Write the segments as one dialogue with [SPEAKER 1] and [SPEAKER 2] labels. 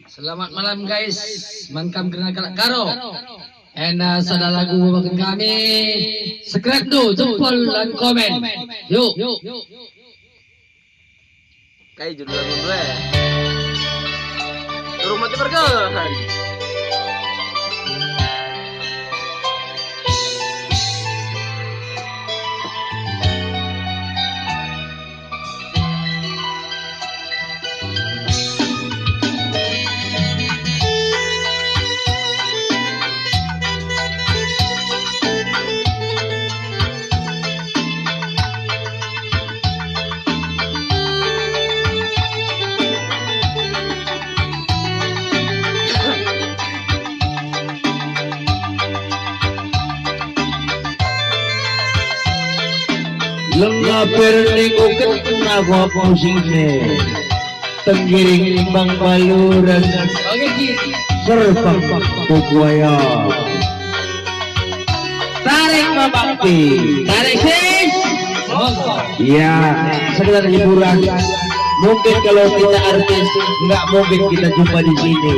[SPEAKER 1] Selamat malam guys, mangkam kena karo. And sada lagu bagian kami. Subscribe tu, jempol dan komen. Yuk.
[SPEAKER 2] Kayak judul lagu gue. Turun mati berkelan.
[SPEAKER 3] Lengapir lingkukan naga posingnya tenggiring bang baluran serpang bukuaya tarik mabakti tarik sis ya sekedar hiburan. Mungkin kalau kita artis nggak mungkin kita jumpa di sini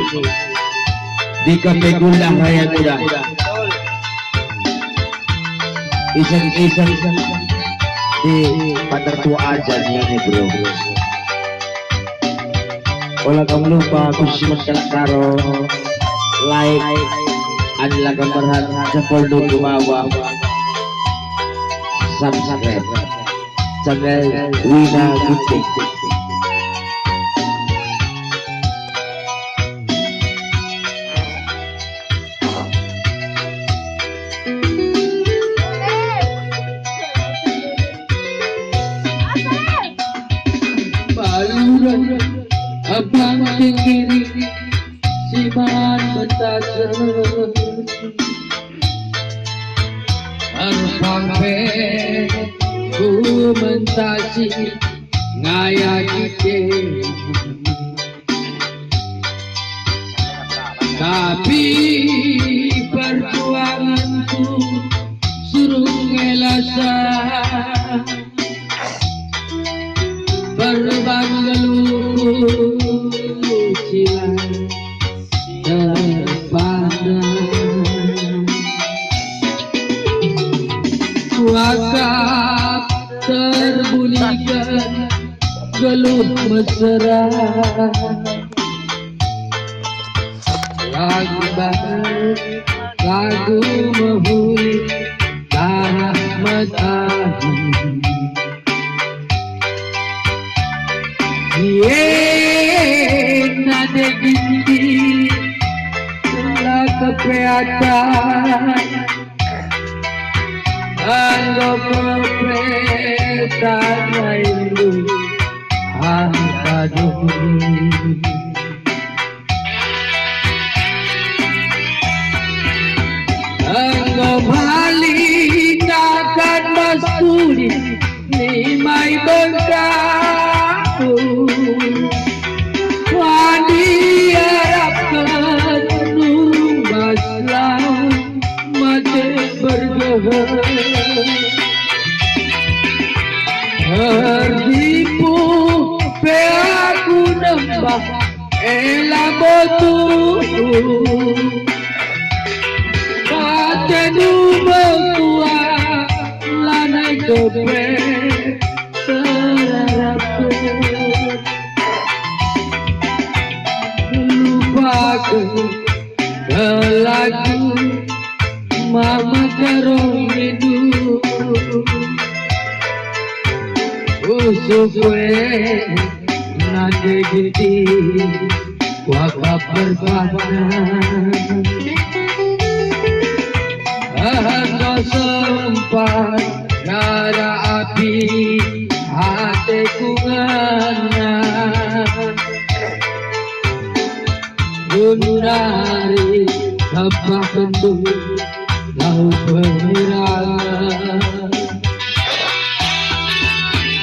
[SPEAKER 3] di Kafe Gundah Raya Muda. Iseng-iseng di Patar Tua aja nih bro. Kalau kamu lupa khusus karo like adalah gambaran jempol dulu bawah subscribe channel Wina Gunting.
[SPEAKER 1] Abang kiri siman betasan arpampe ku mentasi ngaya kite tapi perjuanganku suruh ngelasan berbang geluh silang terpandang wakaf terbunyikan geluh mesra lagu baru lagu mehuli tanah matahari. Nade gindi la kepeatan anggap kepeatan itu apa dulu anggap balik akan masuli ni mai bengkaku tertipu pe aku nembah elah betul patenu berkuat lanai kepe terharapku lupaku lagu mama karong hidup usukwe nade giti wakaf berpadan harga sempat gara api hatiku ngana gunari apa bentuk lau pengirangan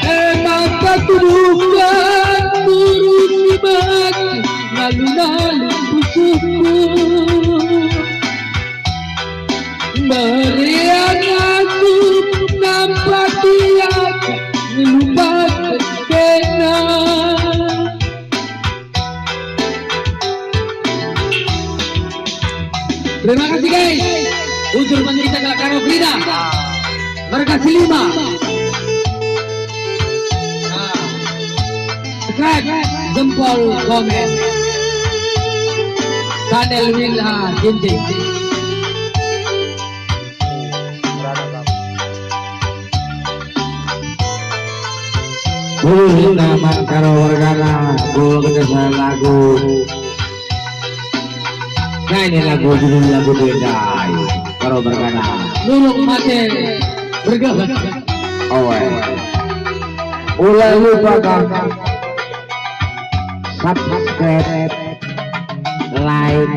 [SPEAKER 1] emang keturunan turun mati lalu musuhku meriang aku nampak dia lupa kena Terima kasih guys. Unsur kita kalau Karo Frida. Berkasih 5. Subscribe, jempol, komen. Channel Willa Ginting.
[SPEAKER 3] Naman karo wargana gul kedesan lagu. Nah ini lagu judul lagu Bedai karo wargana.
[SPEAKER 1] Nurung mati bergerak.
[SPEAKER 3] Oh, ulah lupa kan. Subscribe, like,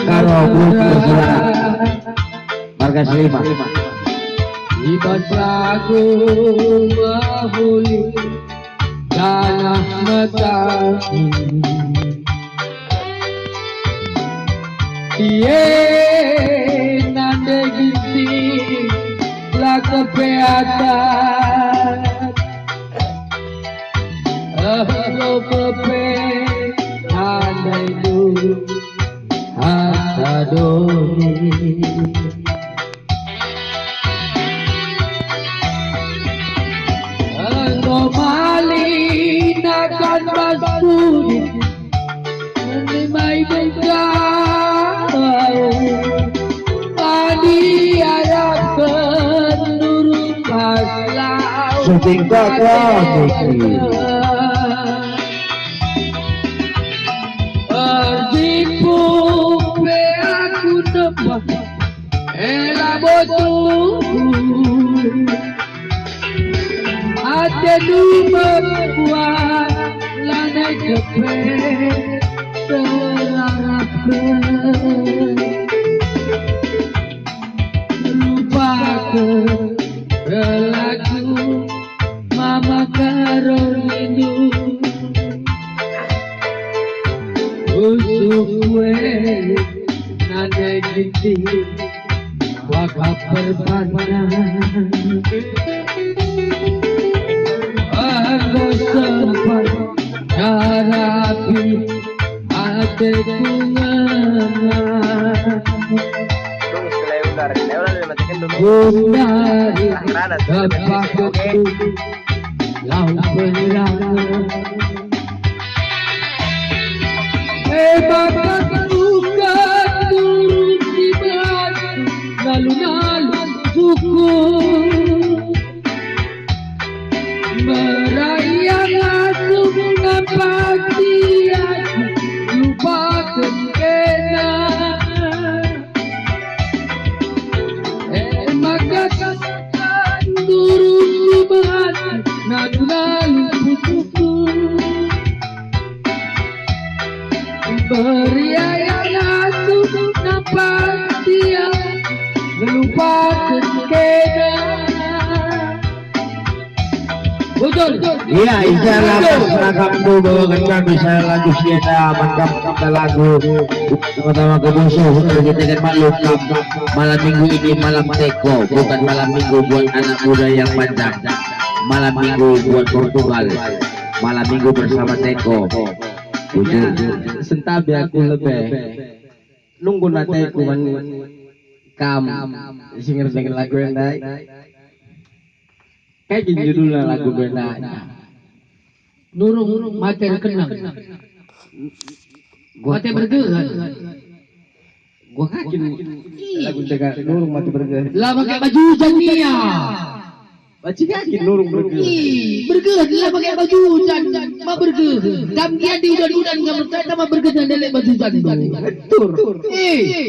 [SPEAKER 3] karo grup bersuara. Marga Selima.
[SPEAKER 1] Ibas lagu mahuli tanah mata. Iye nande gisi la kepeata. Ahlo pepe nande itu atadoni. Malinakan basturi Menimai bengkau Adi harapkan nurung paslau
[SPEAKER 3] Setingkat lagi
[SPEAKER 1] Ardipu pe aku nembak Ela botuh Ate membuat lanai cepet terharapkan lupakan lagu mama karo rindu usuk kue nanai giti wakaf berpanas. Aku sempat harapi hatiku ngenang Undari kepakku lau penerangan Bapak bukan turun di batu Lalu-lalu syukur Merayang langsung ngapati aku lupakan kena maka katakan turun di batu lalu putuku Merayang langsung ngapati aku lupakan kena. Betul.
[SPEAKER 3] Iya, insyaallah seragam dulu kan bisa lagu kita mantap kita lagu pertama ke musuh kita dan malam minggu ini malam teko bukan malam minggu buat anak muda yang panjang malam minggu buat Portugal malam minggu bersama teko
[SPEAKER 1] Ya, sentabi aku lebih nunggu nanti aku kam singer lagu yang baik. Kayak judulnya lagu benanya Nurung mati kenang Mati bergerak Gua kakin lagu jaga Nurung mati bergerak lah pakai baju hujan dia Baca kakin Nurung bergerak bergerak lah pakai baju hujan ma bergerak Gambian di udan-udan gak berkata ma bergerak dan baju hujan betul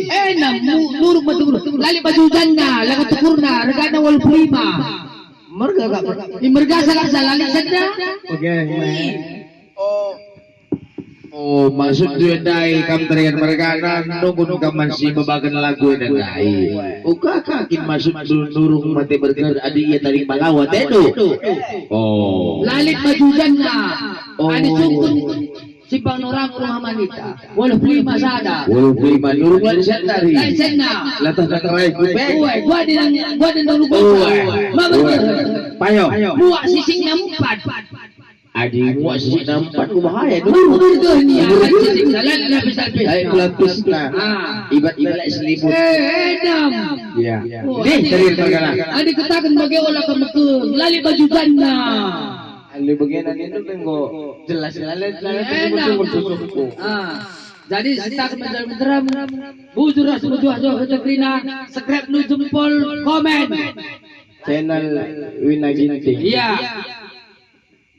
[SPEAKER 1] enak Nurung mati bergerak lali baju hujannya laga tukurna regana wal prima Merga gak? Merga salah lihat saja. Oke.
[SPEAKER 3] oh maksud dia dai kam terian mereka nunggu masih membagian lagu dan dai uka kakin masuk nurung mati bergerak adi ia tarik malawat itu oh
[SPEAKER 1] lalit bajujanna adi sukun simpang orang rumah manita walau lima sada
[SPEAKER 3] nurung lan sendari
[SPEAKER 1] lain senna
[SPEAKER 3] latah terai kupeng
[SPEAKER 1] gua di nang lupa ma bergerak
[SPEAKER 3] payo
[SPEAKER 1] muak sising nampat
[SPEAKER 3] Adi muak sih nampak bahaya tu.
[SPEAKER 1] Burger ni jalan lapis-lapis.
[SPEAKER 3] Ay pelapis na. Ibat ibat selimut.
[SPEAKER 1] Edam.
[SPEAKER 3] Ya. Nih dari perkara.
[SPEAKER 1] Adik katakan bagai olah kemekeng, lali baju janda.
[SPEAKER 3] Ali bagian ini tu tengok jelas lalat betul.
[SPEAKER 1] Jadi kita menjeram bujur bujur Krina, subscribe nu jempol komen.
[SPEAKER 3] Channel Wina Ginting.
[SPEAKER 1] Iya.